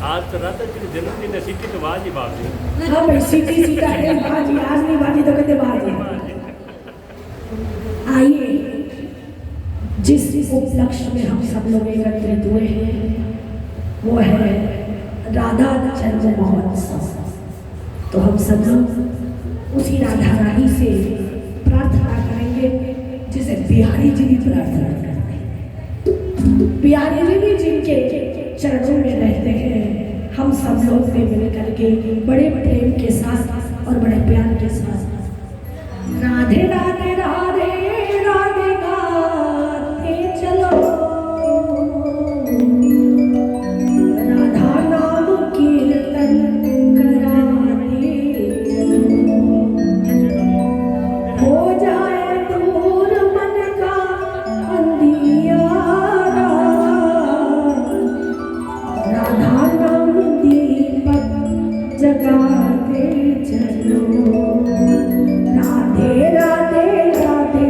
आज तो रात की जन्मदिन सीटी तो बाजी बाजी। हाँ भाई सीटी सीटा है बाजी, आज नहीं बाजी तो कहते बाजी। आइए जिस उपलक्ष्य में हम सब लोग एकत्रित हुए हैं वो है राधा जन्म महोत्सव। तो हम सब लोग उसी राधा रानी से प्रार्थना करेंगे जिसे बिहारी जी भी प्रार्थना करते हैं। बिहारी जी भी जिनके चरणों में रहते हैं, हम सब लोग भी मिल करके बड़े प्रेम के साथ और बड़े प्यार के साथ राधे राधे राधे राधे गाते चलो, राधा नाम कीर्तन कराते चलो, हो जाए दूर मन का अंधियारा, राधा नाम दीपक जगाते चलो, राधे राधे राधे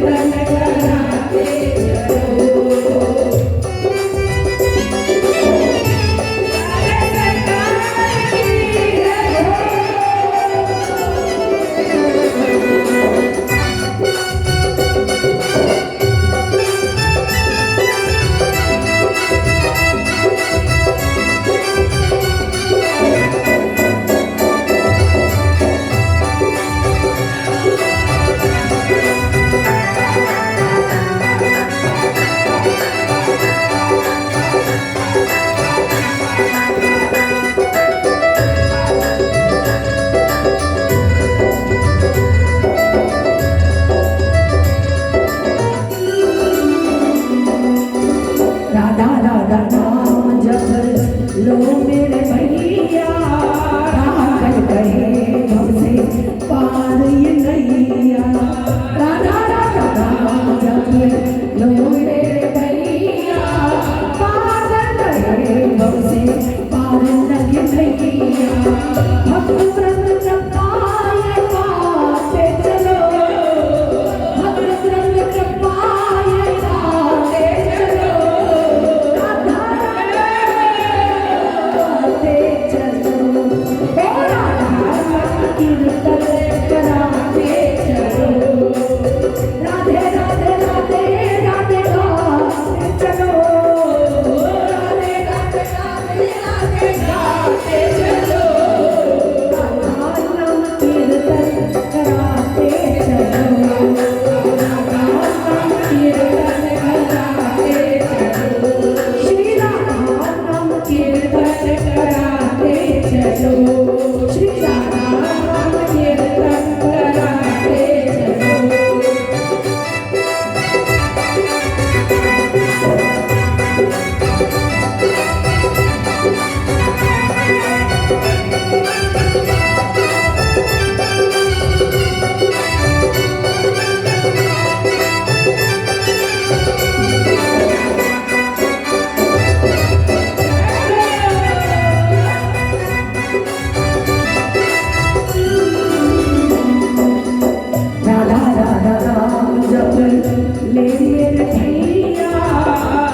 कीर्तन कराते चलो। राधा राधा नाम जप लो मेरे भैया, पागल कहे हमसे पार ये नैया। राधा राधा नाम जप लो मेरे भैया, पागल कहे हमसे पार लगे नैया। भक्त व्रत जपाए गाते चलो, भक्त व्रत जपाए गाते चलो। कीर्तन कराते चलो, राधे राधे राधे राधे गाते चलो, राधे राधे राधे राधे गाते चलो। राधा नाम कीर्तन कराते चलो, राधा नाम कीर्तन कराते चलो, श्री राधा नाम कीर्तन कराते चलो, श्री राधा नाम कीर्तन कराते चलो। राधा राधा नाम जप ले मेरे भैया,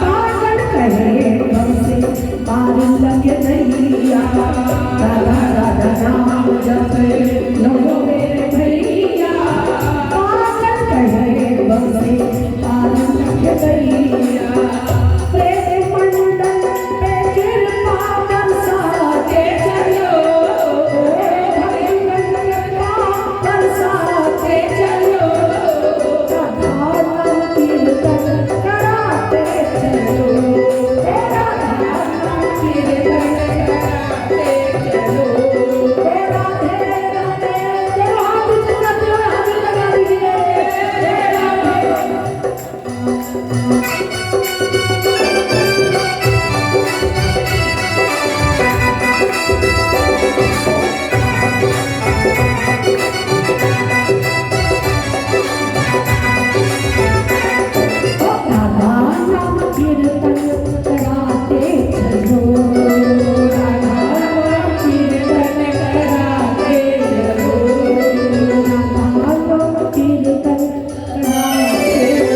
पागल कहे हमसे पार लगे नैया। राधा राधा नाम जप लो मेरे भैया, पागल कहे हमसे पार लगे नैया। प्रेम मंडल पे कृपा बरसाते चलो, भक्ति मंडल बरसाते चलो। राधा नाम कीर्तन कराते चलो, राधा नाम कीर्तन कराते चलो। राधे राधे तेरा हाथ चलाते हो, हाथ लगा दीजिए। राधा नाम कीर्तन कराते चलो, राधा नाम कीर्तन कराते चलो, राधा नाम कीर्तन कराते चलो।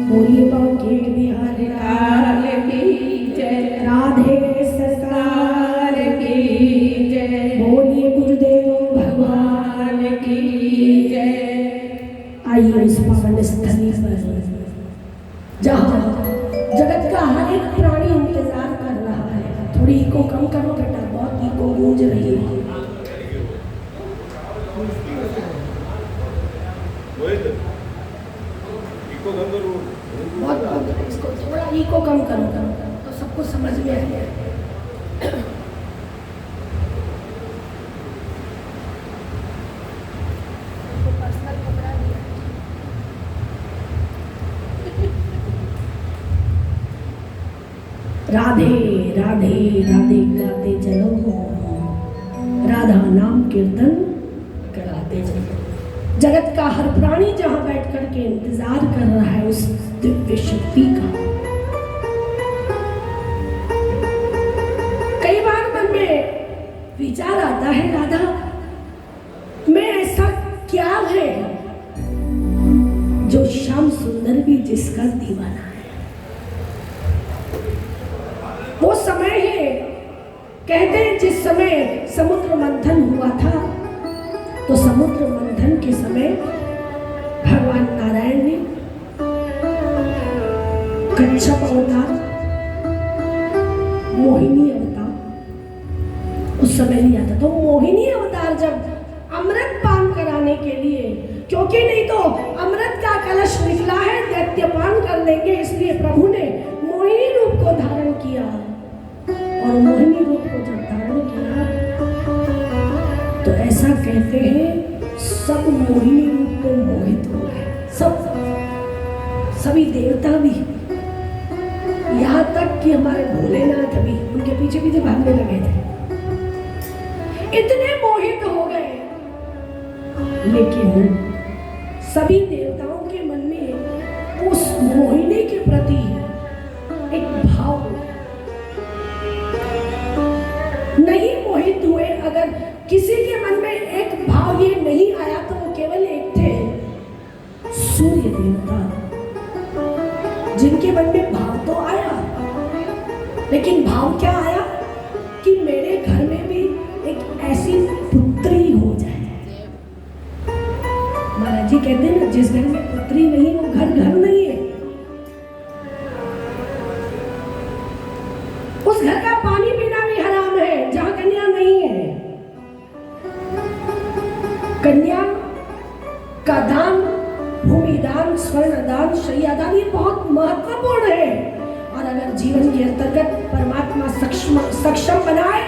बोलिए बांके बिहारी लाल की जय, राधे सरकार की जय, बोलिए गुरुदेव भगवान की जय। आइए इस पावन स्थली पर जहाँ जगत का हर एक प्राणी इंतजार कर रहा है। थोड़ी इको कम करो बेटा, बहुत इको गूंज रही है। बहुत इसको थोड़ा इको कम करो तो सबको समझ में आए। राधे राधे राधे गाते चलो, राधा नाम कीर्तन कराते चलो। जगत का हर प्राणी जहां बैठ करके इंतजार कर रहा है उस दिव्य शक्ति का। कई बार मन में विचार आता है, राधा में ऐसा क्या है जिसका दीवाना है। वो समय है, कहते हैं जिस समय समुद्र मंथन हुआ था, तो समुद्र मंथन के समय भगवान नारायण ने कच्छप अवतार, मोहिनी अवतार उस समय लिया था। तो मोहिनी अवतार जब अमृत पान कराने के लिए, क्योंकि नहीं तो अमृत का कलश निकला है, दैत्य पान कर लेंगे, इसलिए प्रभु ने मोहिनी रूप को धारण किया। और मोहिनी रूप को जब धारण किया तो ऐसा कहते हैं सब मोहिनी रूप को मोहित हो गए, सब, सभी देवता भी, यहाँ तक कि हमारे भोलेनाथ भी उनके पीछे पीछे भागने लगे थे, इतने मोहित हो गए। लेकिन सभी देवताओं के मन में उस मोहिनी के प्रति एक भाव नहीं मोहित हुए। अगर किसी के मन में एक भाव ये नहीं आया तो वो केवल एक थे, सूर्य देवता, जिनके मन में भाव तो आया, लेकिन भाव क्या आया कि मेरे घर में भी एक ऐसी पुत्री हो जाए। महाराज जी कहते हैं ना, जिस घर में पुत्री नहीं वो घर घर नहीं है। उस घर का पानी पीना भी हराम है जहां कन्या नहीं है। कन्या का दान, भूमि दान, स्वर्ण दान, शैया दान, ये बहुत महत्वपूर्ण है। और अगर जीवन के अंतर्गत परमात्मा सक्षम बनाए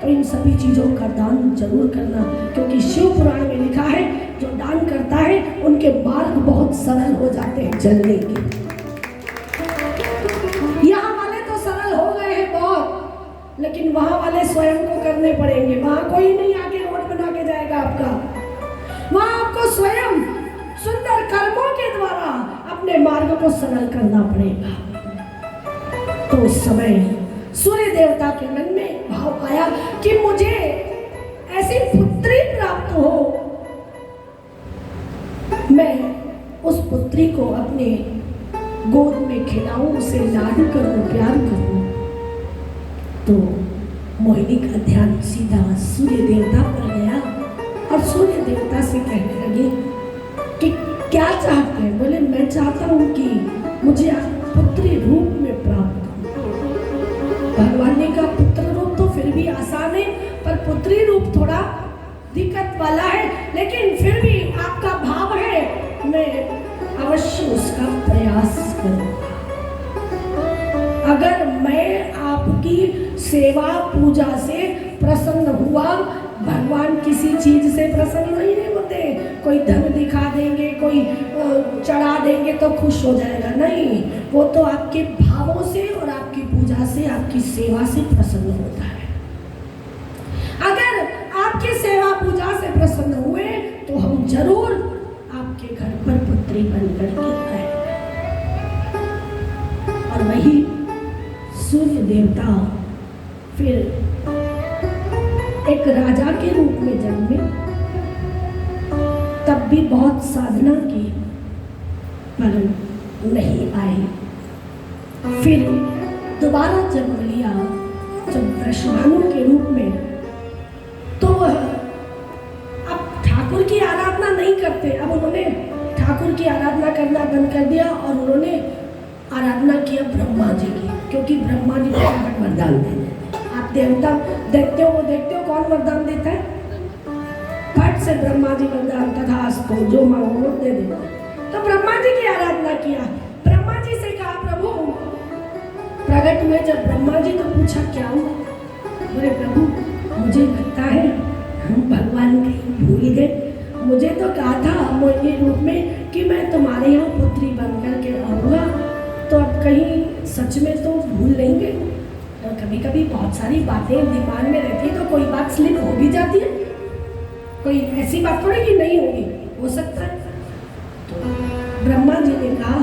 तो इन सभी चीजों का दान जरूर करना, क्योंकि शिव पुराण में लिखा है जो दान करता है उनके मार्ग बहुत सरल हो जाते हैं चलने के। यहाँ वाले तो सरल हो गए हैं बहुत, लेकिन वहां वाले स्वयं को करने पड़ेंगे। वहां कोई नहीं आके रोड बना के जाएगा आपका, वहां आपको स्वयं सुंदर कर्मों के द्वारा अपने मार्ग को सरल करना पड़ेगा। तो उस समय सूर्य देवता के मन में भाव आया कि मुझे ऐसी पुत्री प्राप्त हो, मैं उस पुत्री को अपने गोद में खिलाऊं, उसे लाड करूं, प्यार करूं। तो मोहिनी का ध्यान सीधा सूर्य देवता पर गया और सूर्य देवता से कहने लगे कि क्या चाहते हैं? बोले मैं चाहता हूं कि मुझे पुत्री रूप में प्राप्त हो। भगवान ने कहा पुत्र रूप तो फिर भी आसान है, पर पुत्री रूप थोड़ा दिक्कत वाला है, लेकिन फिर भी आपका भाव है, मैं अवश्य उसका प्रयास करूंगा। अगर मैं आपकी सेवा पूजा से प्रसन्न हुआ, भगवान किसी चीज से प्रसन्न नहीं होते, कोई धन दिखा देंगे, कोई चढ़ा देंगे तो खुश हो जाएगा, नहीं, वो तो आपके भावों से और आपकी पूजा से, आपकी सेवा से प्रसन्न होता है। अगर आपकी सेवा पूजा से प्रसन्न हुए तो हम जरूर आपके घर पर पुत्री बनकर के आएंगे। और वही सूर्य देवता फिर एक राजा के रूप में जन्मे, तब भी बहुत साधना की पर नहीं आई। फिर दोबारा जन्म लिया जब वृषभानु के रूप में, तो वह अब ठाकुर की आराधना नहीं करते। अब उन्होंने ठाकुर की आराधना करना बंद कर दिया और उन्होंने आराधना किया ब्रह्मा जी की, क्योंकि ब्रह्मा जी को वरदान देते। आप देवता दैत्यों को देखते हो कौन वरदान देता है? फट से ब्रह्मा जी वरदान तथास्तु, जो मांगो दे देते। तो ब्रह्मा जी की आराधना किया। ब्रह्मा जी से कहा प्रभु, प्रकट हुए जब ब्रह्मा जी तो पूछा क्या हुआ? बोले प्रभु मुझे लगता है हम भगवान कहीं भूल गए, मुझे तो कहा था मोहिनी रूप में कि मैं तुम्हारे यहाँ पुत्री बनकर के आऊँगा, तो अब कहीं सच में तो भूल लेंगे। और कभी कभी बहुत सारी बातें दिमाग में रहती है, तो कोई बात स्लिप हो भी जाती है, कोई ऐसी बात थोड़ी कि नहीं होगी, हो सकता है। तो ब्रह्मा जी ने कहा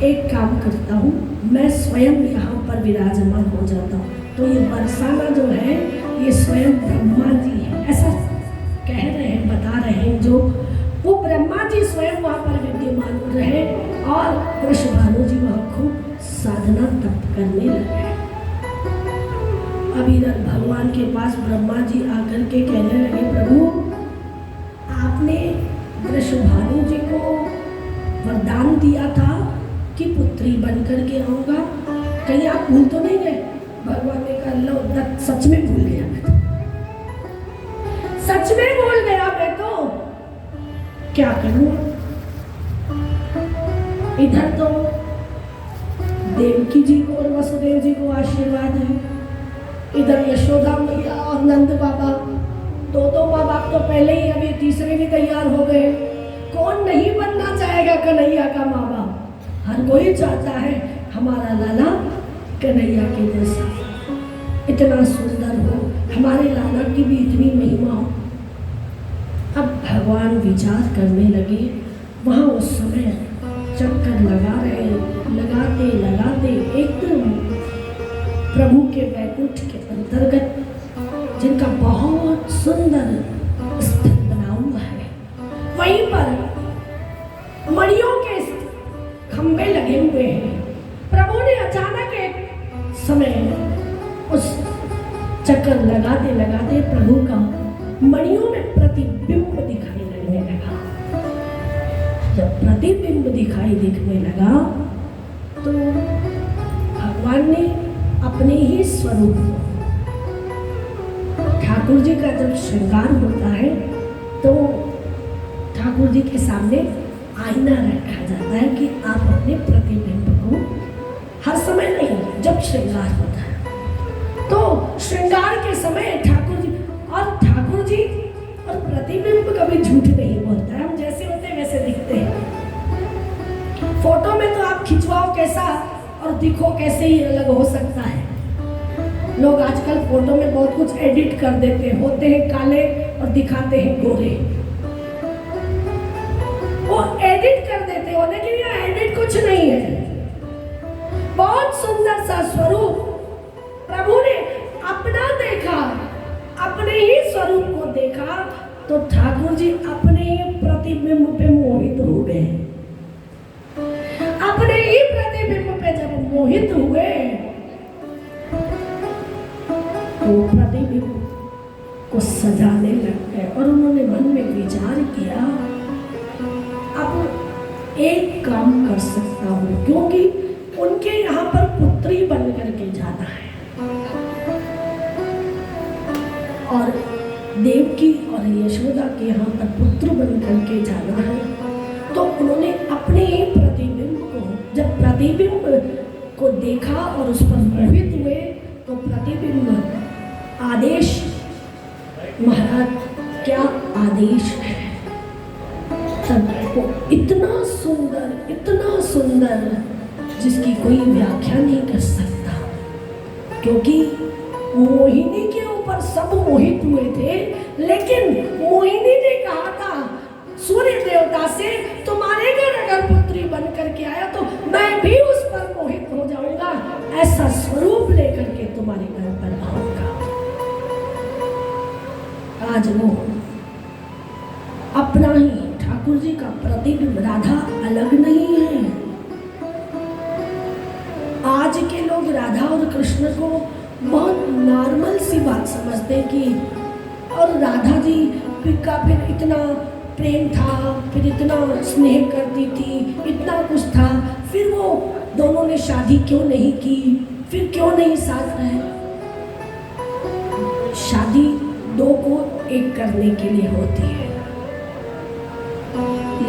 एक काम करता हूँ, मैं स्वयं यहाँ पर विराजमान हो जाता हूँ। तो ये बरसाना जो है ये स्वयं ब्रह्मा जी है, ऐसा कह रहे हैं, बता रहे हैं। जो वो ब्रह्मा जी जी स्वयं वहाँ पर विद्यमान रहे और वृषभानु जी वहाँ खूब साधना तप करने लगे। अब इधर भगवान के पास ब्रह्मा जी आकर के कहने लगे, प्रभु आपने वृषभानु जी को वरदान दिया था कि पुत्री बनकर के आऊंगा, कहीं आप भूल तो नहीं गए? भगवान ने कहा, लो सच में भूल गया मैं तो, सच में भूल गया मैं तो, क्या करूं? इधर तो देवकी जी को और वसुदेव जी को आशीर्वाद है, इधर यशोदा मैया और नंद बाबा, दो माँ बाप तो पहले ही, अभी तीसरे भी तैयार हो गए। कौन नहीं बनना चाहेगा कन्हैया का माँ बाप? हर कोई चाहता है हमारा लाला कन्हैया के जैसा इतना सुंदर हो, हमारे लाला की भी इतनी महिमा हो। अब भगवान विचार करने लगे, वहाँ उस समय चक्कर लगा रहे, लगाते लगाते एकदम प्रभु के वैकुंठ के अंतर्गत, जिनका बहुत सुंदर स्थल बना हुआ है, वहीं पर मणियों के खंभे लगे हुए हैं। प्रभु ने अचानक एक समय उस चक्कर लगाते लगाते प्रभु का मणियों में प्रतिबिंब दिखाई लगने लगा। जब प्रतिबिंब दिखाई दिखने लगा तो भगवान ने अपने ही स्वरूप, ठाकुर जी का जब श्रृंगार होता है तो ठाकुर जी के सामने आईना रखा जाता है कि आप अपने प्रतिबिंब को, हर समय नहीं, जब श्रृंगार होता है तो श्रृंगार के समय ठाकुर जी और प्रतिबिंब कभी झूठ नहीं बोलता है। हम जैसे होते हैं वैसे दिखते हैं। फोटो में तो आप खिंचवाओ कैसा और दिखो कैसे ही अलग हो सकता है। लोग आजकल फोटो में बहुत कुछ एडिट कर देते हैं, होते हैं काले और दिखाते हैं गोरे, वो एडिट कर देते हो, लेकिन ये एडिट कुछ नहीं है। बहुत सुंदर सा स्वरूप प्रभु ने अपना देखा, अपने ही स्वरूप को देखा तो ठाकुर जी अपने ही प्रतिबिंब पे मोहित हो गए। अपने ही प्रतिबिंब पे जब मोहित हुए तो प्रतिबिंब को सजाने लग गए और उन्होंने मन में विचार किया, अब एक काम कर सकता हूँ, क्योंकि उनके यहाँ पर पुत्री बन करके जाना है और देवकी और यशोदा के यहाँ पर पुत्र बन करके जाना है। तो उन्होंने अपने ही प्रतिबिंब को, जब प्रतिबिंब को देखा और उस पर मोहित हुए तो प्रतिबिंब, आदेश महाराज क्या आदेश है, सबको इतना सुंदर जिसकी कोई व्याख्या नहीं कर सकता, क्योंकि मोहिनी के ऊपर सब मोहित हुए थे, लेकिन मोहिनी ने कहा था सूर्य देवता से, तुम्हारे घर अगर पुत्री बन करके आया तो मैं भी उस पर मोहित हो जाऊंगा, ऐसा स्वरूप लेकर के तुम्हारे घर पर आऊंगा। आज वो अपना ही ठाकुर जी का प्रतिबिंब, राधा अलग नहीं है। आज के लोग राधा और कृष्ण को बहुत नॉर्मल सी बात समझते हैं कि, और राधा जी का फिर इतना प्रेम था, फिर इतना स्नेह करती थी, इतना कुछ था, फिर वो दोनों ने शादी क्यों नहीं की, फिर क्यों नहीं साथ रहे? शादी दो को एक करने के लिए होती है,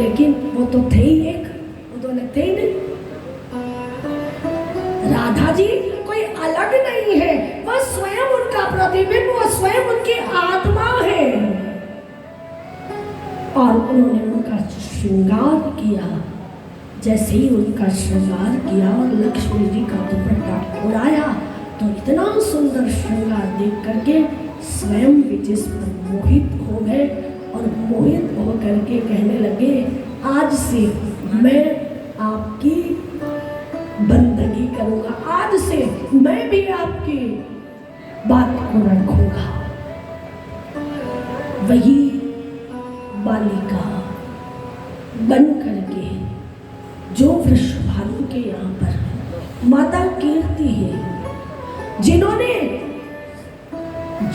लेकिन वो तो थे ही एक, वो तो अलग थे ही नहीं। राधा जी कोई अलग नहीं है, वह स्वयं उनका प्रतिबिंब, वह स्वयं उनकी आत्मा है। और उन्होंने उनका श्रृंगार किया, जैसे ही उनका श्रृंगार किया और लक्ष्मी जी का दुपट्टा उड़ाया तो इतना सुंदर श्रृंगार देख करके स्वयं भी जिस पर मोहित हो गए और मोहित होकर के कहने लगे, आज से मैं आपकी बंदगी करूंगा, आज से मैं भी आपकी बात को रखूंगा। वही बालिका बन करके जो वृषभानु के यहाँ पर माता कीर्ति है, जिन्होंने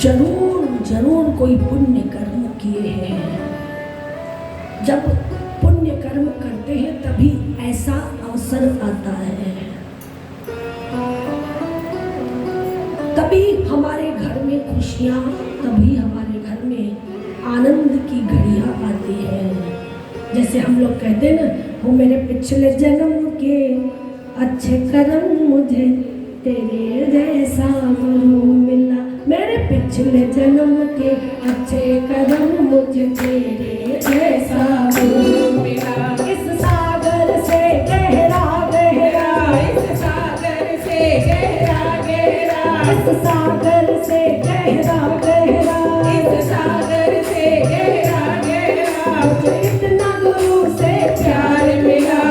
जरूर जरूर कोई पुण्य कर्म किए हैं। जब पुण्य कर्म करते हैं तभी ऐसा अवसर आता है, तभी हमारे घर में खुशियाँ, तभी हमारे घर में आनंद की घड़ियाँ आती हैं। जैसे हम लोग कहते हैं ना, वो मेरे पिछले जन्म के अच्छे कर्म मुझे तेरे जैसा गुरु मिला, मेरे पिछले जन्म के अच्छे कर्म मुझे तेरे जैसा गुरु मिला। इस सागर से गहरा गहरा, इस सागर से गहरा गहरा, इस सागर से गहरा गहरा, इस सागर से गहरा गहरा, मुझे इतना गुरु से प्यार मिला,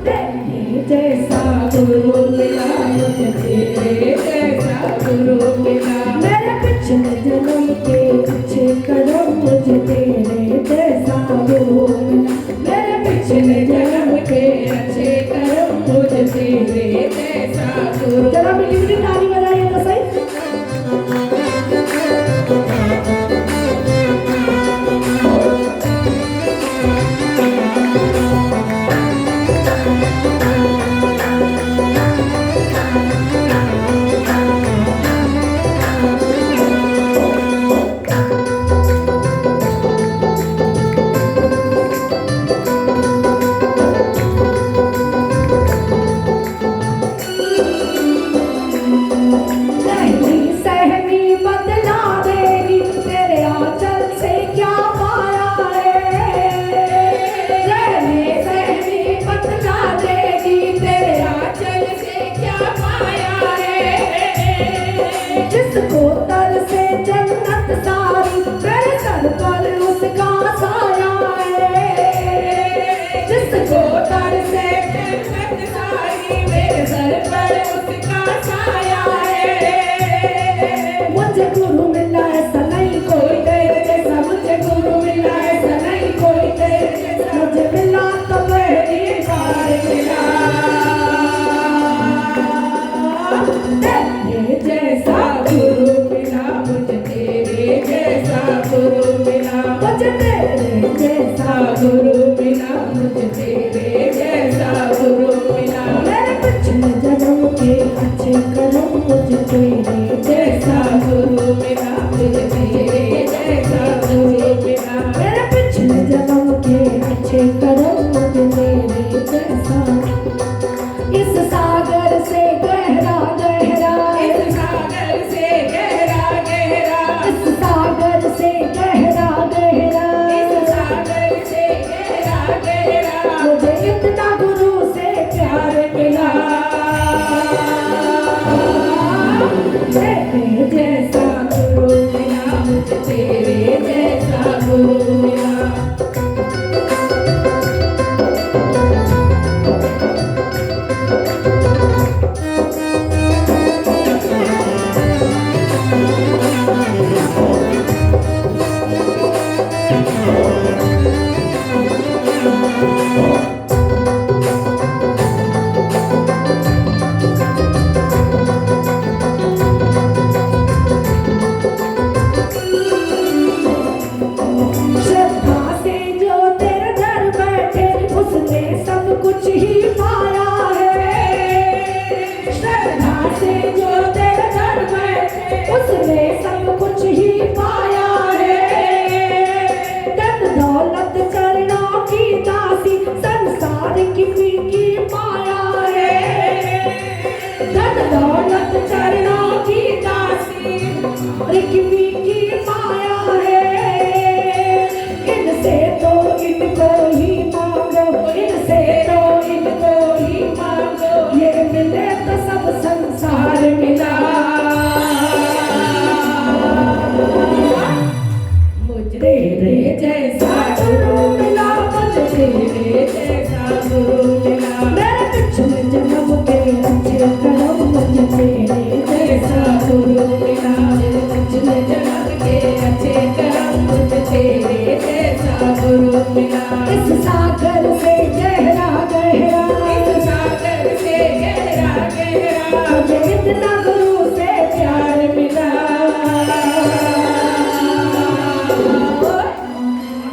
तेरे जैसा गुरु मिला, मुझे तेरे जैसा गुरु मिला, मेरे पिछले जन्म के अच्छे कर्म मुझे तेरे जैसा गुरु मिला, मेरे पिछले जन्म के अच्छे कर्म मुझे तेरे जैसा गुरु। जरा मिली ताली बजाइए तो सही।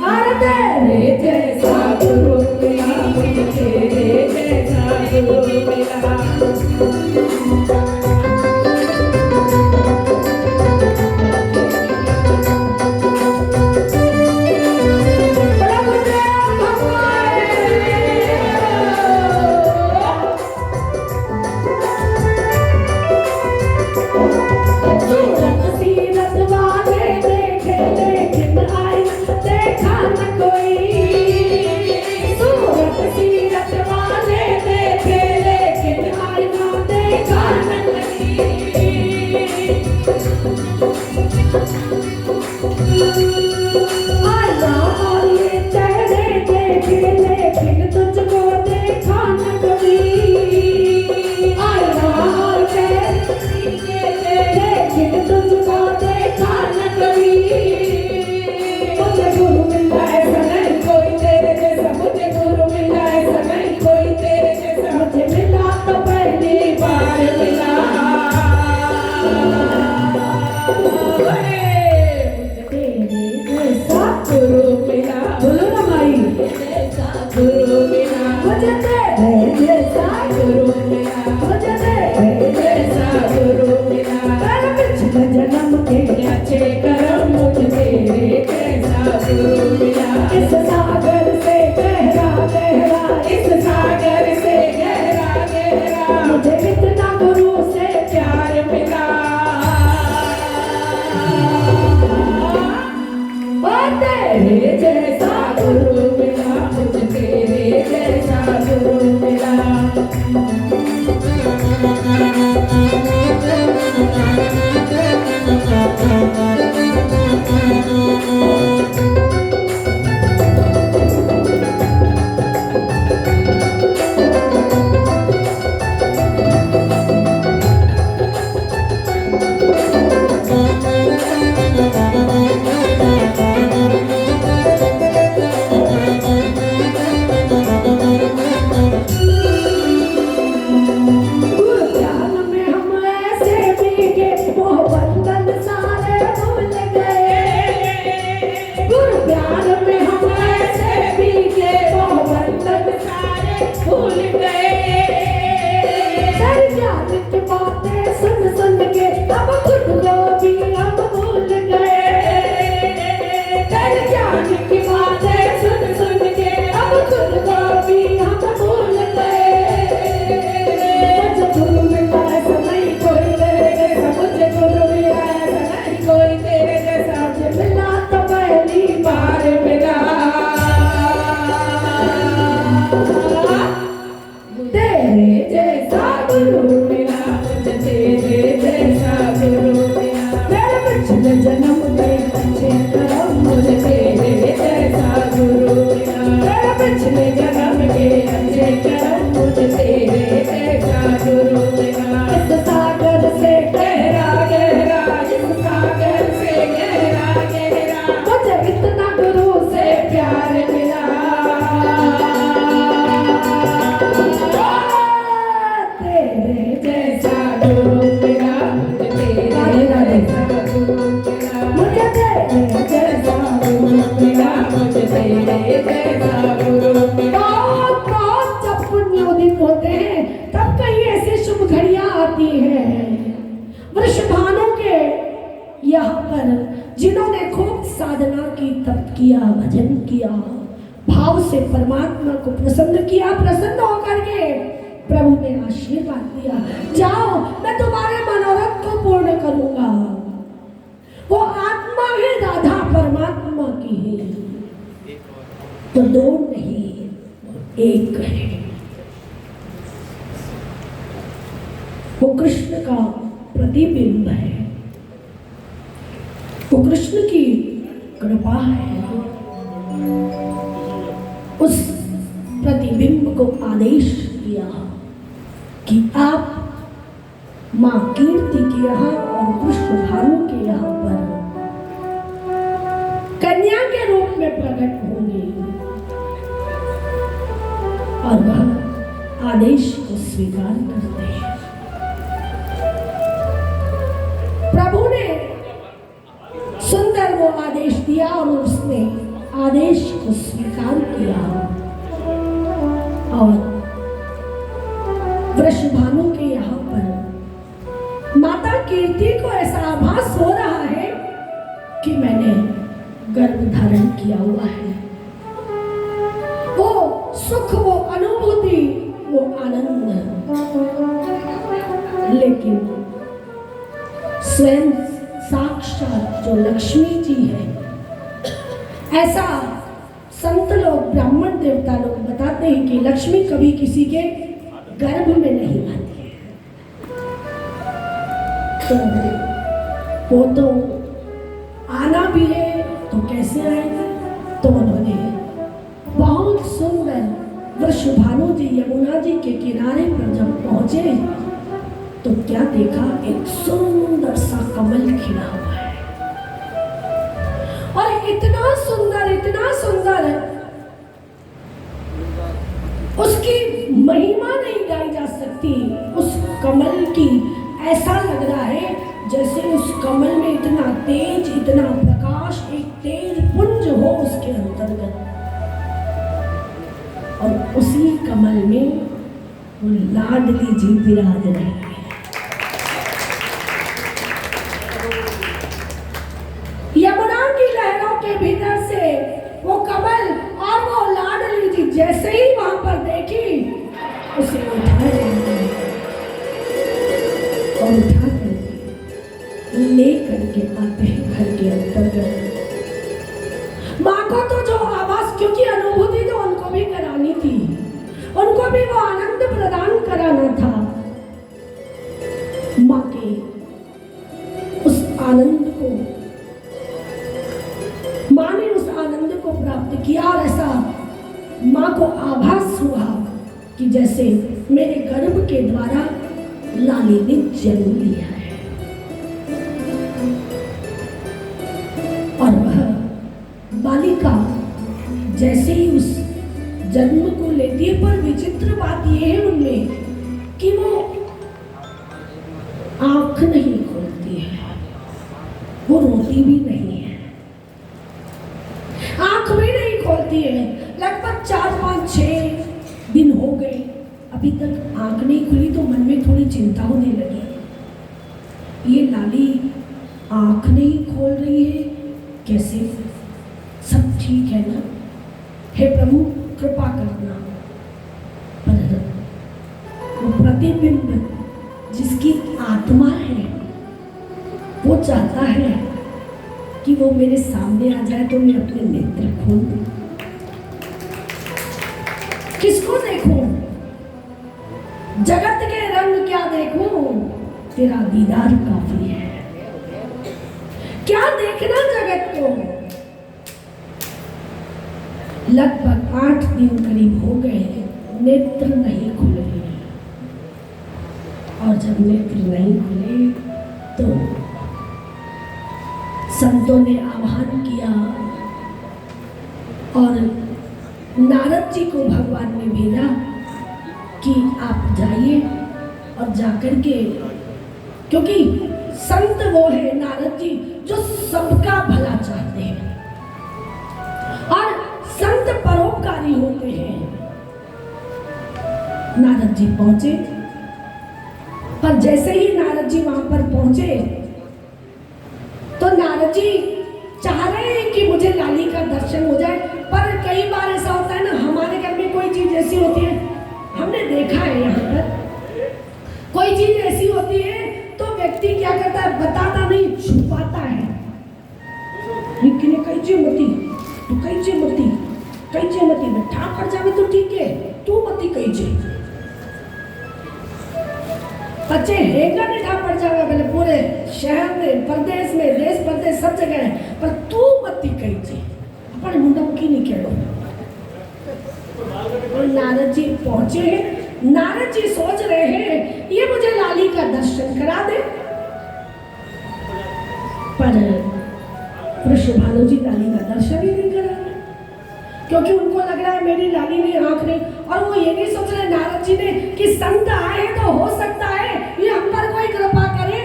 और तेरे जैसा गुरु मिला, मुझे तेरे जैसा गुरु मिला। किया, भजन किया, भाव से परमात्मा को प्रसन्न किया, प्रसन्न होकर के प्रभु ने आशीर्वाद दिया, जाओ मैं तुम्हारे मनोरथ को पूर्ण करूंगा। वो आत्मा है, राधा परमात्मा की है, तो दो नहीं एक है। वो कृष्ण का प्रतिबिंब है, वो कृष्ण की कृपा है। उस प्रतिबिंब को आदेश दिया कि आप मां कीर्ति के यहाँ और कृष्ण भानु के यहाँ पर कन्या के रूप में प्रकट होंगे, और वह आदेश को स्वीकार करते हैं। प्रभु ने सुंदर वो आदेश दिया आदेश को स्वीकार किया और वृषभानु के यहाँ पर माता कीर्ति को ऐसा आभास हो रहा है कि मैंने गर्भ धारण किया हुआ है। वो सुख, वो अनुभूति, वो आनंद, लेकिन स्वयं साक्षात जो लक्ष्मी जी है, ऐसा संत लोग, ब्राह्मण देवता लोग बताते हैं कि लक्ष्मी कभी किसी के गर्भ में नहीं आती है। तो वो तो आना भी है तो कैसे आएगी? तो उन्होंने बहुत सुंदर वृषभानु जी यमुना जी के किनारे पर जब पहुंचे तो क्या देखा? एक सुंदर सा कमल खिला हुआ है और इतना सुंदर उसकी महिमा नहीं गाई जा सकती। उस कमल की ऐसा लग रहा है जैसे उस कमल में इतना तेज, इतना प्रकाश, एक तेज पुंज हो उसके अंतर्गत, और उसी कमल में वो लाडली जी विराज रही है। यमुना की लहरों के भीतर से वो कमल और वो लाडली जी जैसे ही वहां पर देखी, उसे उठाए और उठा ले करके आते हैं घर के अंतर्गत। माँ को तो जो आवाज, क्योंकि अनुभूति तो उनको भी करानी थी, उनको भी वो आनंद प्रदान कराना था। माँ के उस आनंद को, माँ ने उस आनंद को प्राप्त किया और ऐसा माँ को आभास हुआ कि जैसे मेरे गर्भ के द्वारा लाली ने जन्म लिया है। और वह बालिका जैसे ही उस जन्म को लेती है, पर विचित्र बात यह है उनमें कि वो आंख नहीं खोलती है, वो रोती भी नहीं है, आंख भी नहीं खोलती है। लगभग 4, 5, 6 दिन हो गए, अभी तक आंख नहीं खुली। तो मन में थोड़ी चिंता होने लगी, ये लाली आंख नहीं खोल रही है, कैसे? सब ठीक है ना? हे प्रभु कृपा करना। पर वो प्रतिबिंब जिसकी आत्मा है, वो चाहता है कि वो मेरे सामने आ जाए तो मैं अपने नेत्र खोल दूं। किसको देखूं? जगत के रंग क्या देखूं? तेरा दीदार काफी है। क्या देखना जगत को? लगभग 8 दिन करीब हो गए, नेत्र नहीं खुले। और जब नेत्र नहीं खुले तो संतों ने आह्वान किया और नारद जी को भगवान ने भेजा कि आप जाइए और जाकर के, क्योंकि संत वो है नारद जी जो सबका भला चाहते हैं और संत परोपकारी होते हैं। नारद जी पहुंचे, पर जैसे ही नारद जी वहां पर पहुंचे तो नारद जी चाह रहे हैं कि मुझे लाली का दर्शन हो जाए। पर कई बार ऐसा होता है ना, हमारे घर में कोई चीज ऐसी होती है, हमने देखा है यहाँ पर कोई चीज ऐसी होती है तो व्यक्ति क्या करता है, बताता नहीं, छुपाता है। लेकिन कैचे मती, तू कैचे मती, कैचे मती में ठा पड़ जावे तो ठीक है, तू मती कैचे बच्चे हेगा नहीं ठा पड़ जावे, भले पूरे शहर में, प्रदेश में, देश प्रदेश सब जगह है, पर तू मती कैचे अपने मुंडा की नहीं खेलो। और नारद जी पहुंचे हैं, नारद जी सोच रहे हैं ये मुझे लाली का दर्शन करा दे, पर वृषभानु जी लाली का दर्शन ही नहीं करा, क्योंकि उनको लग रहा है मेरी लाली में आंख नहीं। और वो ये नहीं सोच रहे नारद जी ने कि संत आए तो हो सकता है ये हम पर कोई कृपा करे।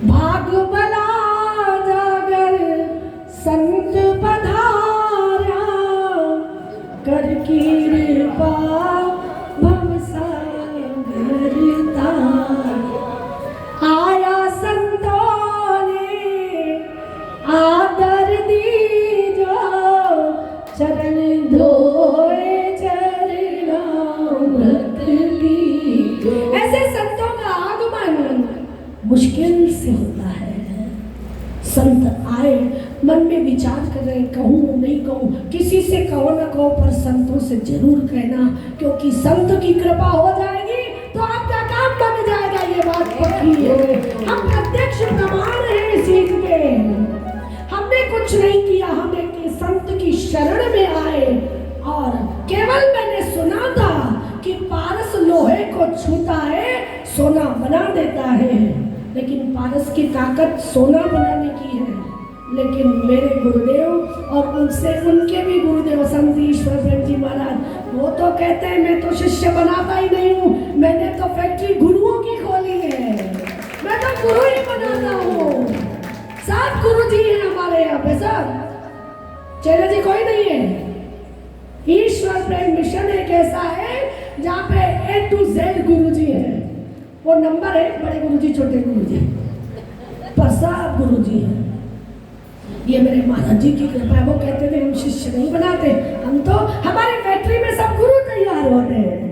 भाग भला जागर संत पधार मन में विचार कर रहे हैं, कहूँ नहीं कहूँ, किसी से कहो ना कहो पर संतों से जरूर कहना, क्योंकि संत की कृपा हो जाएगी तो आपका काम बन जाएगा, ये बात पक्की है। हम प्रत्यक्ष प्रमाण हैं इस चीज के। हमने कुछ नहीं किया, हम एक संत की शरण में आए और केवल मैंने सुना था कि पारस लोहे को छूता है सोना बना देता है, लेकिन पारस की ताकत सोना बनाने की है। लेकिन मेरे गुरुदेव और उनसे उनके भी गुरुदेव संत ईश्वर प्रेम जी महाराज, वो तो कहते हैं मैं तो शिष्य बनाता ही नहीं हूँ, मैंने तो फैक्ट्री गुरुओं की खोली है, मैं तो गुरु ही बनाता हूँ। 7 गुरु जी हैं हमारे यहाँ पे सर, चेला जी कोई नहीं है। ईश्वर प्रेम मिशन एक ऐसा है जहाँ पे A to Z गुरु जी है, वो नंबर है, बड़े गुरु जी छोटे गुरु जी, पर सब गुरु जी हैं। ये मेरे महाराज जी की कृपा है। वो कहते थे हम शिष्य नहीं बनाते, हम तो हमारी फैक्ट्री में सब गुरु तैयार होते हैं।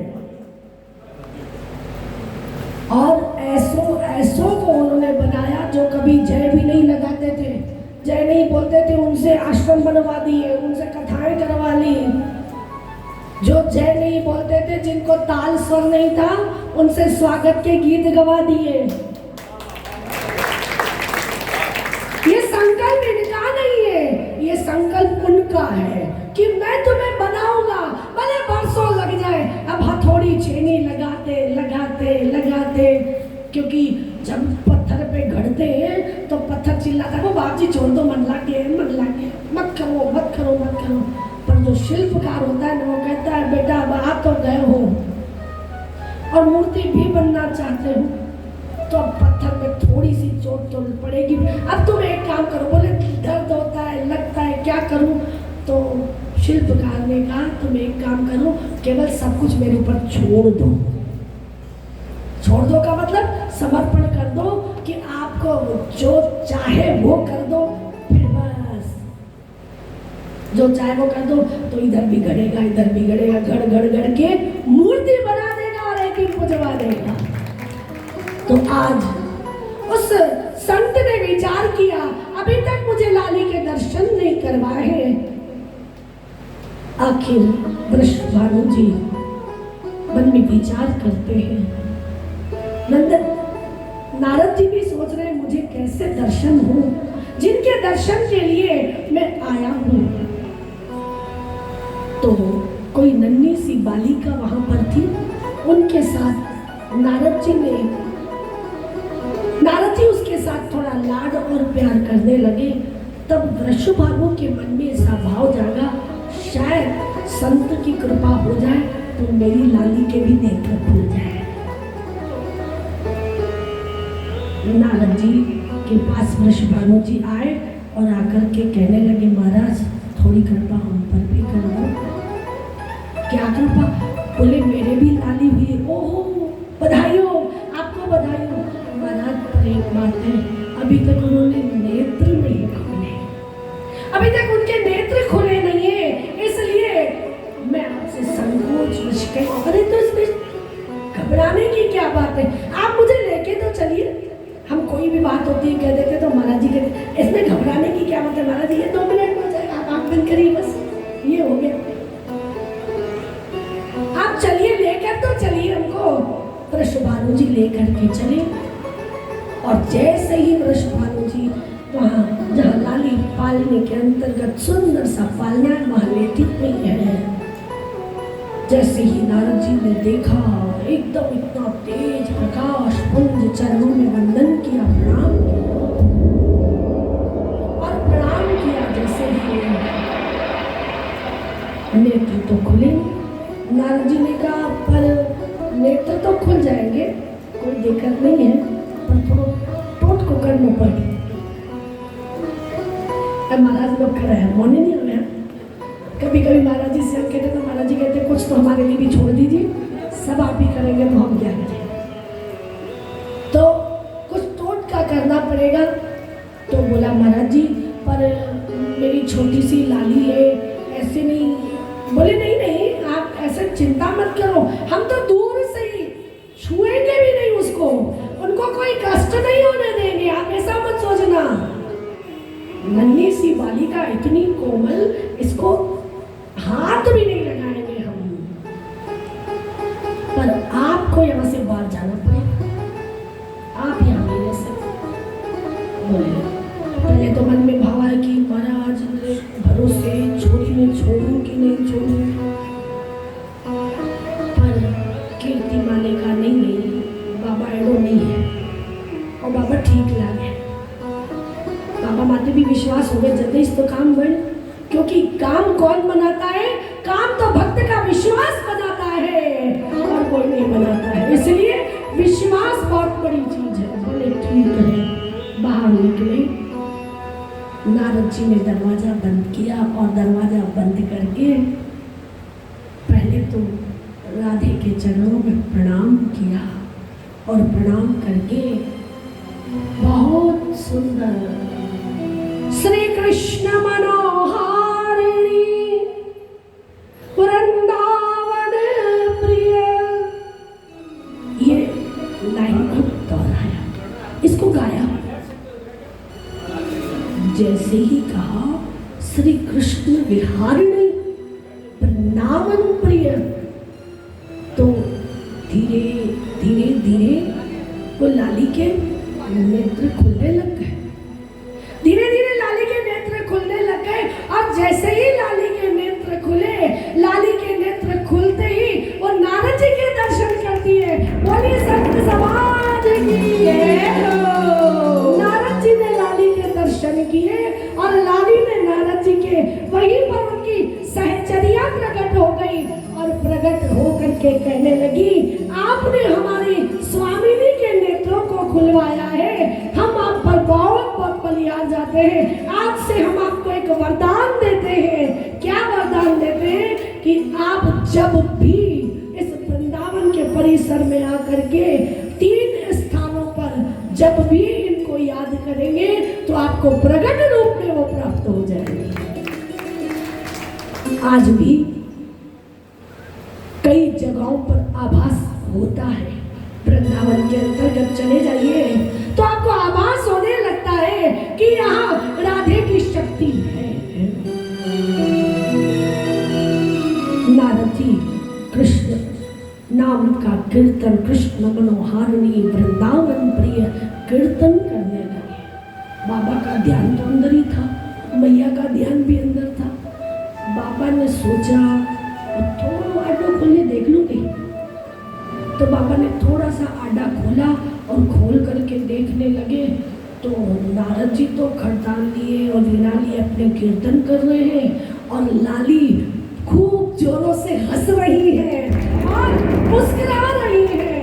और ऐसों को उन्होंने बनाया जो कभी जय भी नहीं लगाते थे, जय नहीं बोलते थे, उनसे आश्रम बनवा दिए, उनसे कथाएं करवा ली। जो जय नहीं बोलते थे, जिनको ताल स्वर नहीं था, उनसे स्वागत के गीत गवा दिए। ये संकल्प इनका नहीं है, ये संकल्प उनका है कि मैं तुम्हें बनाऊंगा, भले बरसों लग जाए। अब हथौड़ी छेनी लगाते लगाते लगाते, क्योंकि जब पत्थर पे घड़ते हैं तो पत्थर चिल्लाता है, वो बाप जी छोड़ दो, मन लागे मत करो मत करो मत करो। पर जो शिल्पकार होता है ना, वो कहता है बेटा अब आ तो गए हो और मूर्ति भी बनना चाहते हो, तो अब पत्थर में थोड़ी सी चोट तो पड़ेगी। अब तुम एक काम करो, बोले दर्द होता है लगता है क्या करूं, तो शिल्पकार ने कहा तुम एक काम करो, केवल सब कुछ मेरे ऊपर छोड़ दो। छोड़ दो का मतलब समर्पण कर दो कि आपको जो चाहे वो कर दो, फिर बस जो चाहे वो कर दो। तो इधर भी गड़ेगा इधर भी गड़ेगा, गड़ गड़ गड़ के मूर्ति बना देगा और एक ही पुजवा देगा। तो आज उस संत ने विचार किया, अभी तक मुझे लाली के दर्शन नहीं करवाए हैं, आखिर वृषभानु जी मन में विचार करते हैं। नारद जी भी सोच रहे हैं मुझे कैसे दर्शन हो, जिनके दर्शन के लिए मैं आया हूं। तो कोई नन्ही सी बालिका वहां पर थी, उनके साथ नारद जी उसके साथ थोड़ा लाड और प्यार करने लगे। तब वृषभानु के मन में ऐसा भाव जागा, शायद संत की कृपा हो जाए तो मेरी लाली के भी नेत्र खुल जाए। नारद जी के पास वृषभानु जी आए और आकर के कहने लगे महाराज थोड़ी कृपा हम पर भी कर दो। क्या कृपा? बोले मेरे भी लाली हुई। ओहो बधाई हो, आपको बधाई हो। महाराज पर एक बात है, अभी तक उन्होंने नेत्र नहीं खोले, अभी तक उनके नेत्र खोले नहीं है, इसलिए मैं आपसे संकोच। अरे तो इसमें घबराने की क्या बात है, आप मुझे लेके तो चलिए। हम कोई भी बात होती है कह देते तो महाराज जी कहते इसमें घबराने की क्या बात है महाराज जी, ये 2 मिनट में हो जाएगा, आप आंख बंद करिए बस, ये हो गया। आप चलिए, लेकर तो चलिए हमको। वृषभानु जी लेकर के चले और जैसे ही वृषभानु जी वहाँ जहाँ लाली पालने के अंतर्गत सुंदर सा पालना है वहाँ लेटी हुई है, जैसे ही नारद जी ने देखा एकदम इतना तेज प्रकाश पुंज, चरणों में वंदन किया, प्रणाम किया और प्रणाम किया। जैसे ही नेत्र तो खुले, नारद जी ने कहा पर नेत्र तो खुल जाएंगे, कोई दिक्कत नहीं है, पर थोड़ा टोट को करना पड़े। महाराज लोग खड़े हैं, मोने नहीं हो रहा। कभी कभी महाराज जी से हम कहते तो महाराज जी कहते कुछ तो हमारे लिए भी छोड़ दीजिए, सब आप ही करेंगे तो हम क्या करें, तो कुछ टोट का करना पड़ेगा। तो बोला महाराज जी पर मेरी छोटी सी लाली है, ऐसे नहीं। बोले नहीं नहीं आप ऐसे चिंता मत करो, हम तो दूर से ही छुएंगे भी नहीं उसको, उनको कोई कष्ट नहीं होने देंगे, आप ऐसा मत सोचना। नन्ही सी बालिका इतनी कोमल, इसको हाथ भी नहीं लगाएंगे हम। पर आपको यहाँ से बाहर जाना पड़ेगा, आप यहाँ नहीं रह सकते। बोले पहले तो मन में भाव है कि महाराज भरोसे छोड़ी नहीं, छोड़ू कि नहीं छोड़ू। पर कीर्ति माने का नहीं, बाबा एडो नहीं है और बाबा ठीक लागे। बाबा माते भी विश्वास हो गए जल्दी तो काम बढ़, क्योंकि काम कौन बनाता है? काम तो भक्त का विश्वास बनाता है और कोई नहीं बनाता है। इसलिए विश्वास बहुत बड़ी चीज है। बोले ठीक है, बाहर निकले। नारद जी ने दरवाजा बंद किया और दरवाजा बंद करके पहले तो राधे के चरणों में प्रणाम किया और प्रणाम करके बहुत सुंदर श्री कृष्ण मनोहारिणी वृंदावन प्रिय, ये लाइन को दोहराया, इसको गाया। जैसे ही कहा श्री कृष्ण विहारिणी वृंदावन प्रिय, तो धीरे धीरे धीरे वो लाली के नेत्र खुलने लग गए। धीरे धीरे लाली के नेत्र खुलने लग गए और जैसे ही लाली के नेत्र खुले, लाली के नेत्र खुलते ही वो नारद जी के दर्शन करती है। बोलिए संत समाज की जय हो। नारद जी ने लाली के दर्शन किए और लाली ने नारद जी के, वहीं पर उनकी सहचर्या प्रकट हो गई और प्रकट होकर के कहने लगी, आपने हमारी स्वामिनी के नेत्रों को खुलवाया है, हम आप पर बहुत बलिहार जाते हैं। आज से हम आपको एक वरदान देते हैं। क्या वरदान देते हैं? कि आप जब भी इस वृंदावन के परिसर में आकर के 3 स्थानों पर जब भी इनको याद करेंगे तो आपको प्रकट रूप में वो प्राप्त हो जाएंगे। आज भी कई जगहों पर आभास होता है। वृंदावन के अंतर्गत चले जाइए तो आपको आभास होने लगता है कि यहाँ राधे की शक्ति है। नारद जी कृष्ण नाम का कीर्तन, कृष्ण मनोहारिणी वृंदावन प्रिय कीर्तन करने लगे। बाबा का ध्यान तो अंदर ही था, मैया का ध्यान भी अंदर था। बाबा ने सोचा थोड़ा आडा खोले देख लूंगी, तो बाबा ने थोड़ा सा आडा खोला और खोल करके देखने लगे तो नारद जी तो खड़ताल लिए और वीणा लिए अपने कीर्तन कर रहे हैं और लाली खूब जोरों से हंस रही है और मुस्कुरा रही है।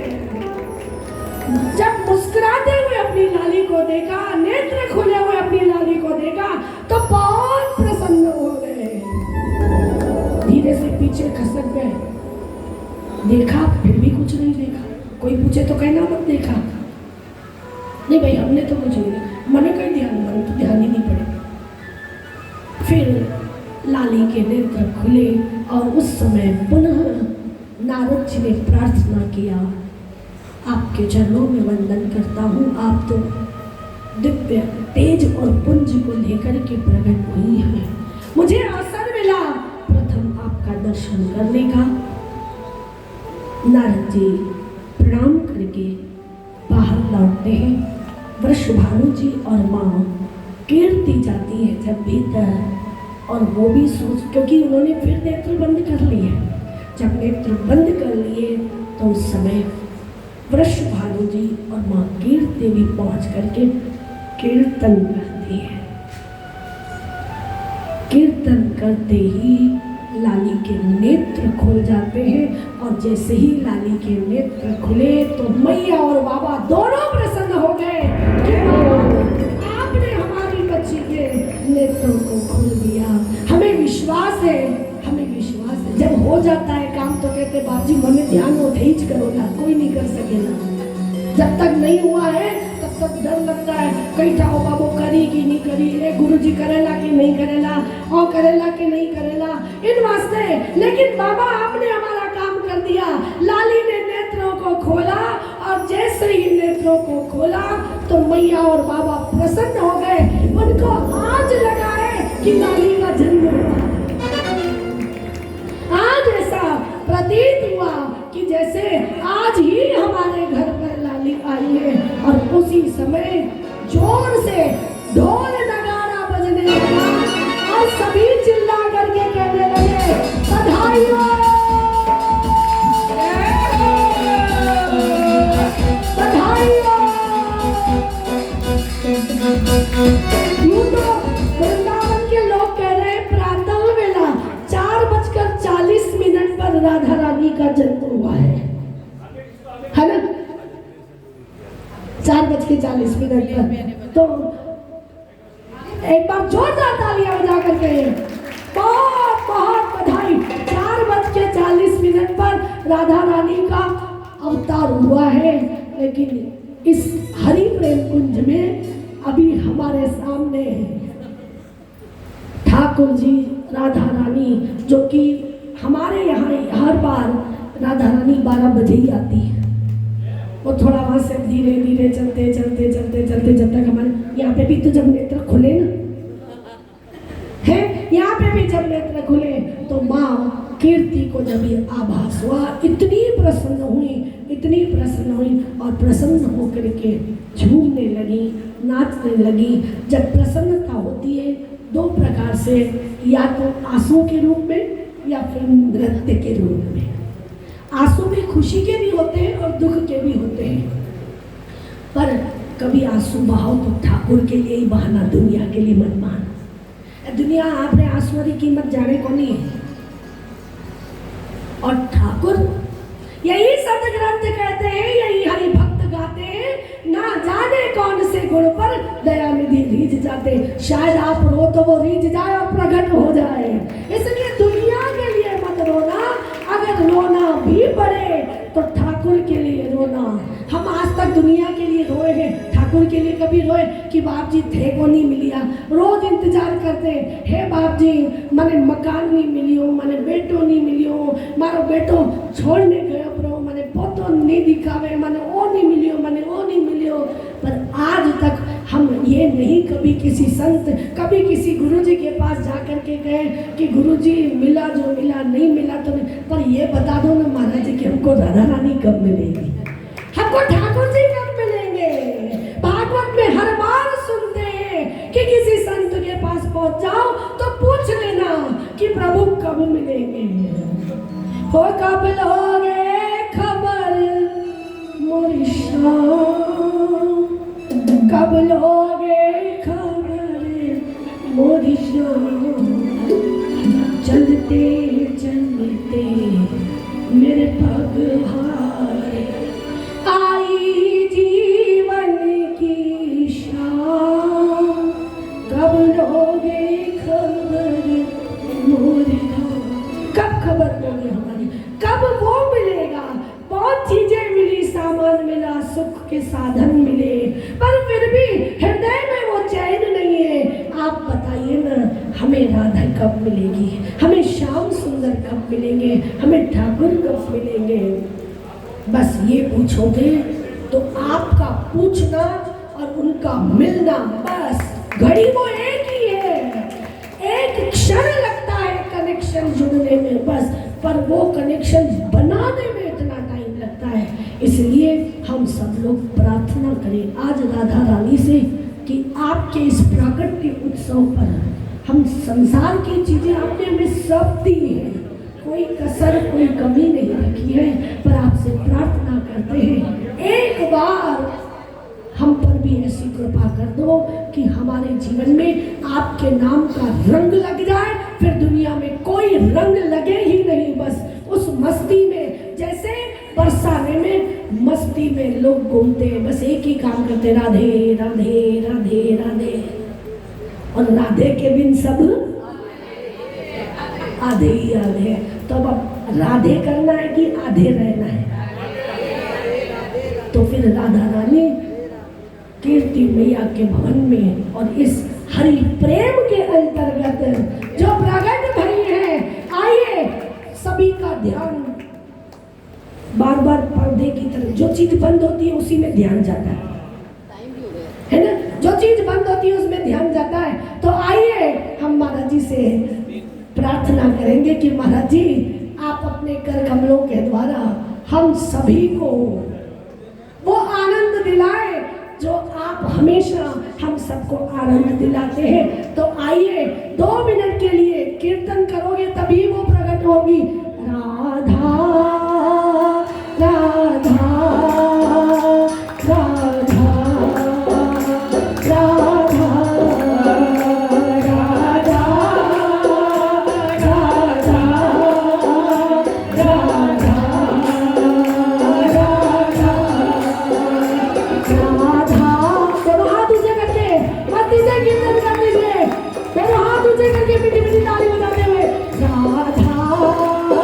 जब मुस्कुराते हुए अपनी लाली को देखा, नेत्र खुले हुए अपनी लाली को देखा तो बहुत प्रसन्न हो गए। धीरे से पीछे खसक गए, देखा फिर भी कुछ नहीं देखा। कोई पूछे तो कहना मत देखा, नहीं भाई हमने तो कुछ नहीं देखा, मैंने कहीं ध्यान, मन तो ध्यान ही नहीं पड़े। फिर लाली के नेत्र खुले और उस समय पुनः नारद जी ने प्रार्थना किया, आपके चरणों में वंदन करता हूँ, आप तो दिव्य तेज और पुंज को लेकर के प्रकट हुई है। मुझे अवसर मिला प्रथम आपका दर्शन करने का। नारद जी प्रणाम करके बाहर लौटते हैं। वृषभानु जी और माँ कीर्ति जाती है जब भीतर, और वो भी सोच, क्योंकि उन्होंने फिर नेत्र बंद कर लिए। जब नेत्र बंद कर लिए तो उस समय वृषभानु जी और माँ कीर्ति भी पहुंच करके कीर्तन करती है। कीर्तन करते ही लाली के नेत्र खुल जाते हैं और जैसे ही लाली के नेत्र खुले तो मैया और बाबा दोनों प्रसन्न हो गए कि आपने हमारी बच्ची के नेत्रों को खोल दिया। हमें विश्वास है, हमें विश्वास है। जब हो जाता है काम तो कहते बाजी मने ध्यान हो ठेज करो ना, कोई नहीं कर सकेगा। जब तक नहीं हुआ है तब तक डर लगता है, कहीं जाओ बाबू करी कि नहीं करी, ए गुरु जी करेला कि नहीं करेला, और करेला कि नहीं करेला, इन वास्ते। लेकिन बाबा आपने हमारा काम कर दिया। लाली ने नेत्रों को खोला और जैसे ही नेत्रों को खोला तो मैया और बाबा प्रसन्न हो गए। उनको आज लगा है कि लाली का जन्म हुआ। आज ऐसा प्रतीत हुआ कि जैसे आज ही हमारे घर पर लाली आई है। और उसी समय जोर से ढोल नगाड़ा बजने लगा और सभी चिल्ला करके कहने लगे बधाई हो, बधाई हो। यूं तो वृंदावन के लोग कह रहे हैं प्रातः वेला 4:40 पर राधा रानी का जन्म हुआ है ना? 4:40 पर। तो एक बार जोरदार तालियां बजा करके बहुत बहुत बधाई। 4:40 पर राधा रानी का अवतार हुआ है। लेकिन इस हरि प्रेम कुंज में अभी हमारे सामने ठाकुर जी राधा रानी, जो कि हमारे यहाँ हर बार राधा रानी 12 बजे ही आती है। वो थोड़ा वहाँ से धीरे धीरे चलते चलते चलते चलते जब तक हमारे यहाँ पे भी तो जब नेत्र खुले ना है, यहाँ पे भी जब नेत्र खुले तो माँ कीर्ति को जब ये आभास हुआ इतनी प्रसन्न हुई और प्रसन्न होकर के झूमने लगी, नाचने लगी। जब प्रसन्नता होती है 2 प्रकार से, या तो आंसू के रूप में या फिर नृत्य के रूप में। आंसू भी खुशी के भी होते हैं और दुख के भी होते हैं, पर कभी आंसू बहाओ तो ठाकुर के लिए ही बहाना, दुनिया के लिए मत बहाना। दुनिया आपने आंसुओं की कीमत जाने को नहीं है। और ठाकुर यही सतग्रंथ कहते हैं, यही हरि भक्त गाते हैं, ना जाने कौन से गुण पर दयानिधि रीझ जाते। शायद आप रो तो वो रीझ जाए और प्रकट हो जाए। इसलिए दुनिया के लिए मत रोना, अगर रोना भी पड़े तो ठाकुर के लिए रोना। हम आज तक दुनिया के लिए रोए हैं, ठाकुर के लिए कभी रोए कि बाप जी थे को नहीं मिलिया। रोज इंतजार करते हे बाप जी मने मकान नहीं मिलियो, मने बेटो नहीं मिलियो, मारो बेटो छोड़ने गयो प्रो, मने पोतो नहीं दिखावे, मने ओ नहीं मिलियो, मने ओ नहीं मिलियो। पर आज तक हम ये नहीं कभी किसी संत, कभी किसी गुरुजी के पास जाकर के गए कि गुरुजी मिला जो मिला, नहीं मिला तो नहीं। पर ये बता दो ना महाराज जी कि हमको राधा रानी कब मिलेगी, हमको ठाकुर जी कब मिलेंगे। भागवत में हर बार सुनते हैं कि किसी संत के पास पहुंच जाओ तो पूछ लेना कि प्रभु कब मिलेंगे। हो कब लोगे खबर मोरी शाम, कब लोगे खबर मोरी शाम। चलते चलते मेरे पग हारे आई जीवन की शाम, कब लोगे खबर मोरे धाम। कब खबर लोगे हमारी, कब वो मिलेगा। बहुत चीजें मिली, सामान मिला, सुख के साधन मिले, पर फिर भी हृदय में वो चैन नहीं है। आप बताइए ना हमें राधा कब मिलेगी, हमें श्याम सुंदर कब मिलेंगे, हमें ठाकुर कब मिलेंगे। बस ये पूछोगे तो आपका पूछना और उनका मिलना बस घड़ी वो एक ही है। एक क्षण लगता है कनेक्शन जुड़ने में बस, पर वो कनेक्शन बनाने में इतना टाइम लगता है। इसलिए हम सब लोग प्रार्थना करें आज राधा रानी से कि आपके इस प्राकट्य उत्सव पर हम संसार की चीजें आपने हमें सब दी है, कोई कसर कोई कमी नहीं रखी है। पर आपसे प्रार्थना करते हैं एक बार हम पर भी ऐसी कृपा कर दो कि हमारे जीवन में आपके नाम का रंग लग जाए, फिर दुनिया में कोई रंग लगे ही नहीं। बस उस मस्ती में, जैसे बरसाने में मस्ती में लोग घूमते हैं, बस एक ही काम करते राधे राधे राधे राधे, और राधे के बिन सब आधे ही आधे। तो अब राधे करना है कि आधे रहना है। तो फिर राधा रानी कीर्ति मैया के भवन में और इस हरि प्रेम के अंतर्गत जो प्रकट भई है, आइए सभी का ध्यान बार बार पर्दे की तरफ जो चीज बंद होती है उसी में ध्यान जाता है ना, जो चीज बंद होती है उसमें ध्यान जाता है। तो आइए हम महाराज जी से प्रार्थना करेंगे कि महाराज जी आप अपने कर कमलों के द्वारा हम सभी को वो आनंद दिलाए जो आप हमेशा हम सबको आनंद दिलाते हैं। तो आइए 2 मिनट के लिए कीर्तन करोगे तभी वो प्रकट होगी। राधा राधा राधा राधा कीर्तन कर दीजिए, दोनों हाथ ऊंचे करके मीठी मीठी ताली बजाते हुए राधा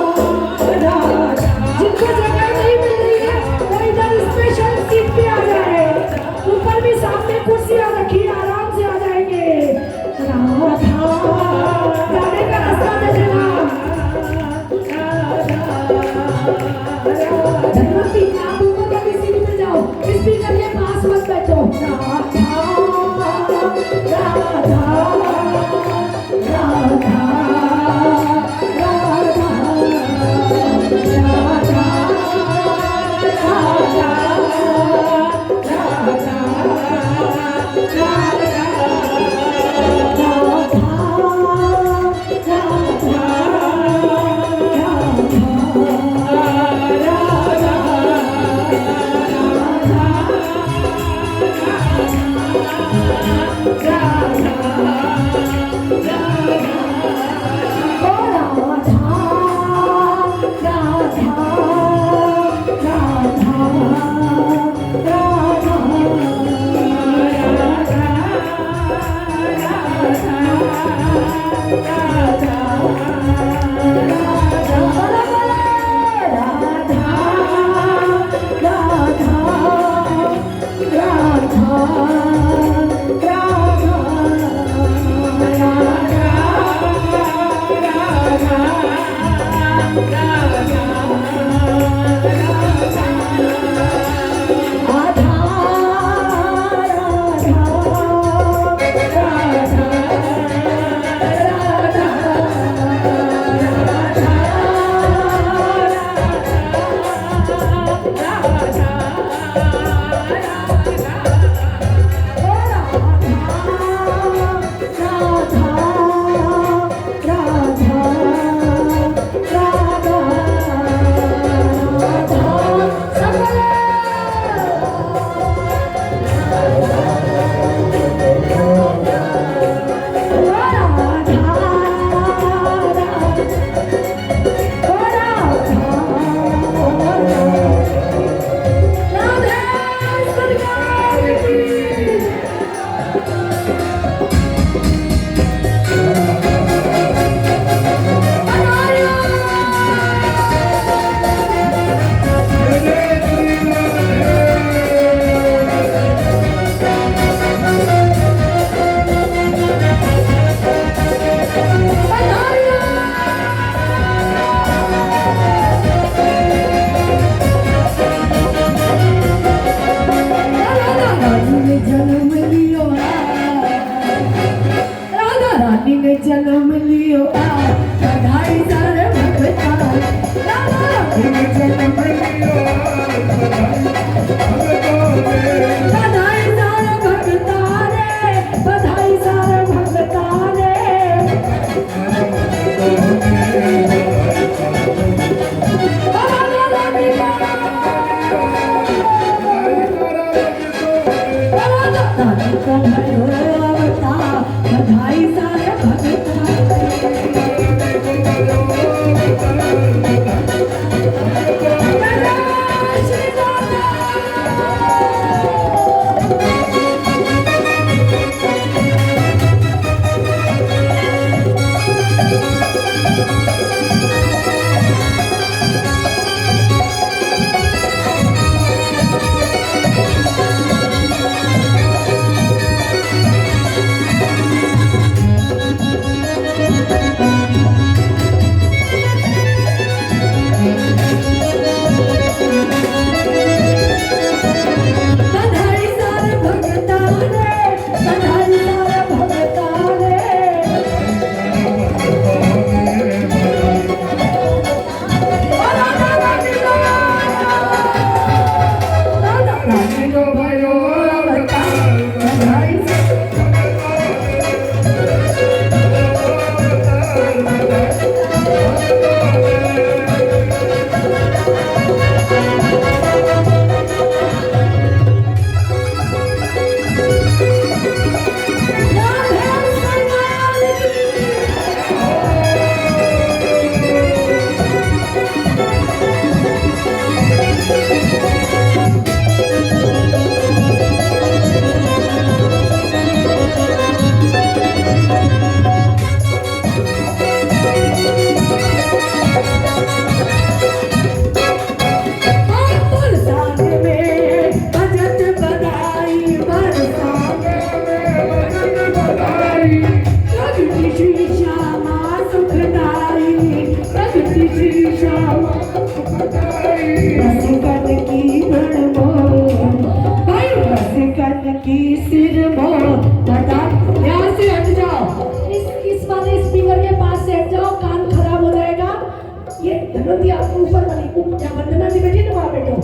विनोदी आपको ऊपर वाली क्या वंदना जी बैठी ना वहाँ बैठो।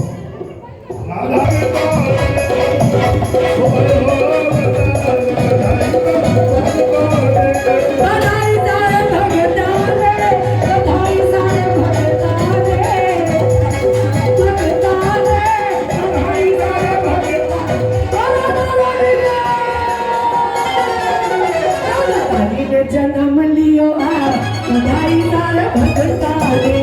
राधा के बधाई सारे भगतान रे, बधाई सारे भगतान रे, भगतान रे, बधाई सारे भगतान। रानी ने जन्म लियो बधाई सारे भगतान रे।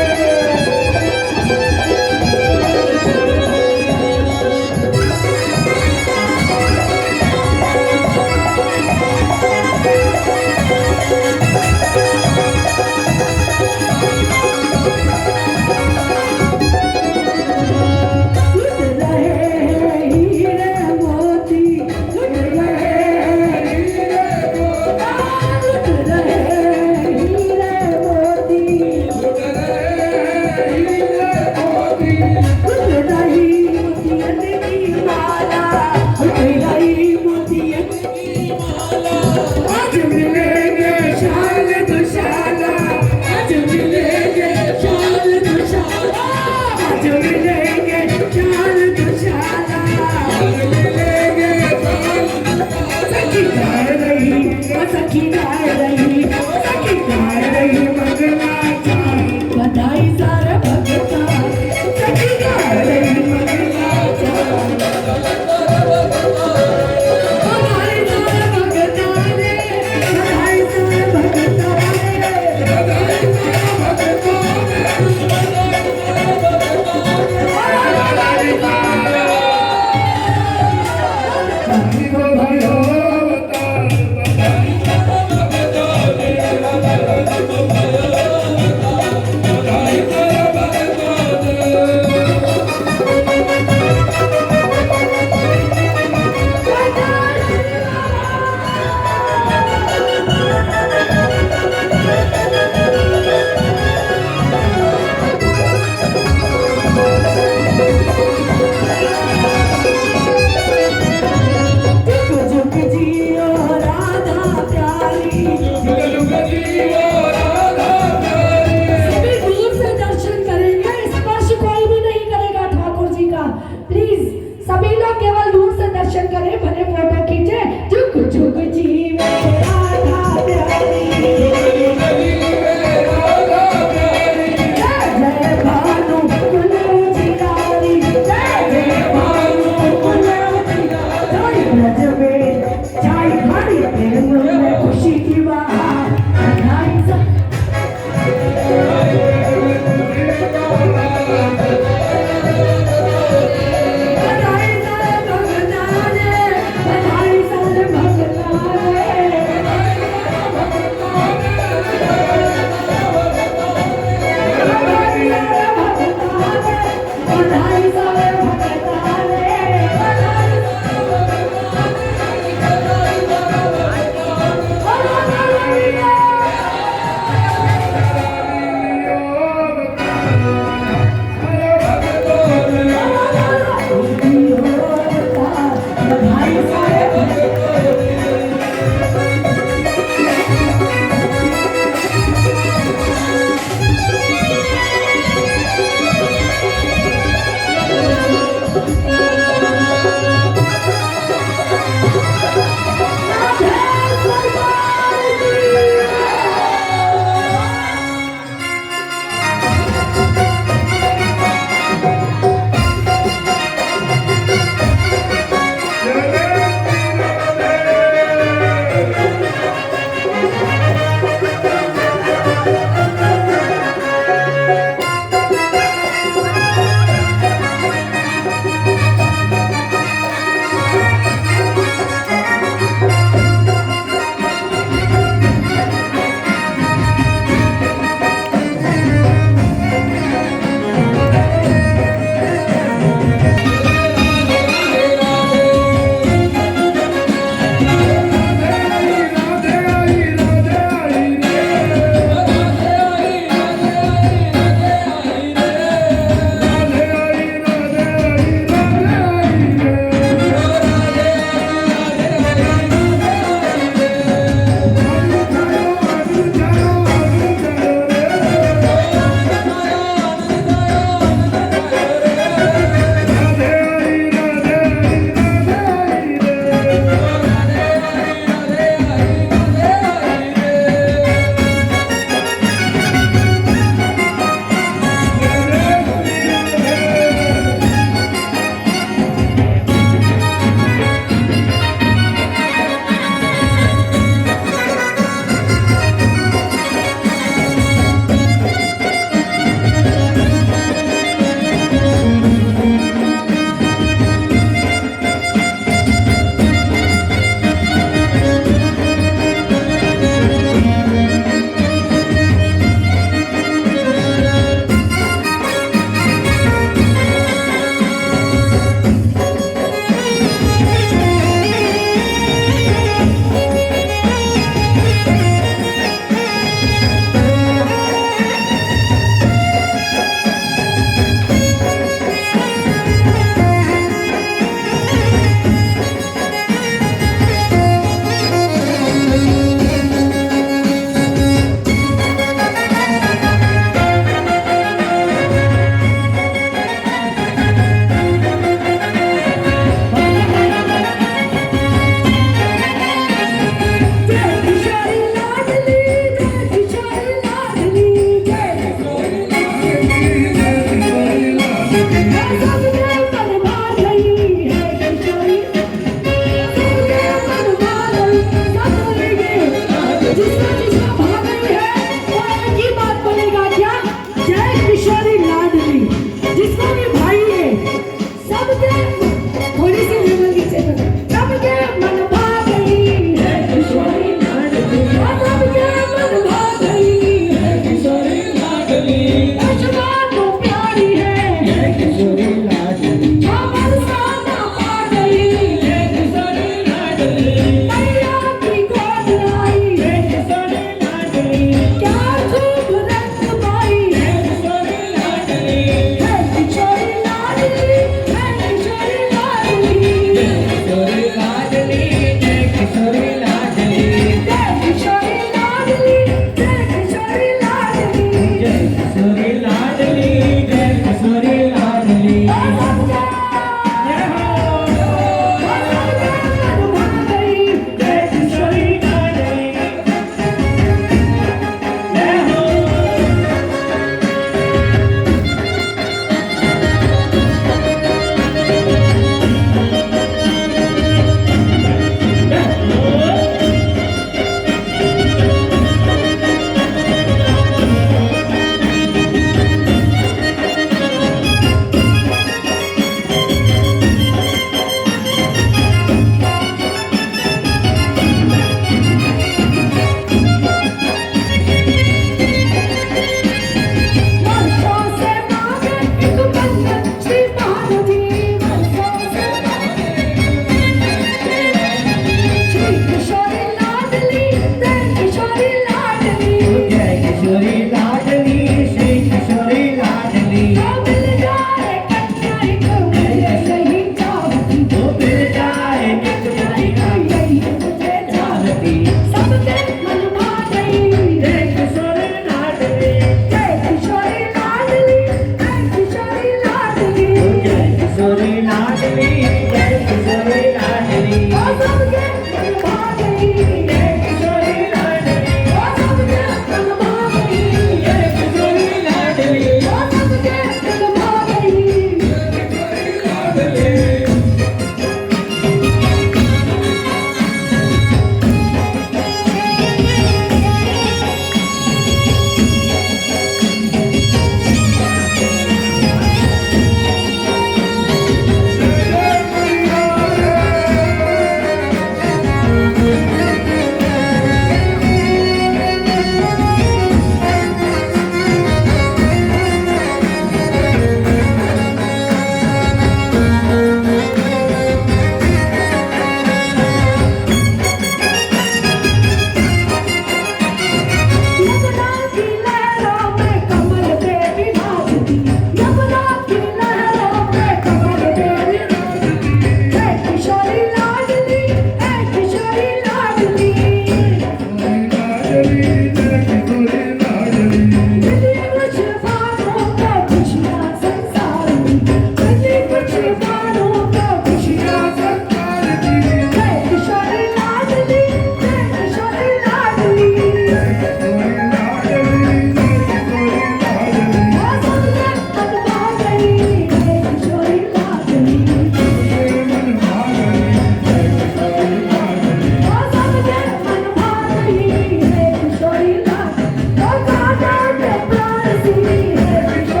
मित्रों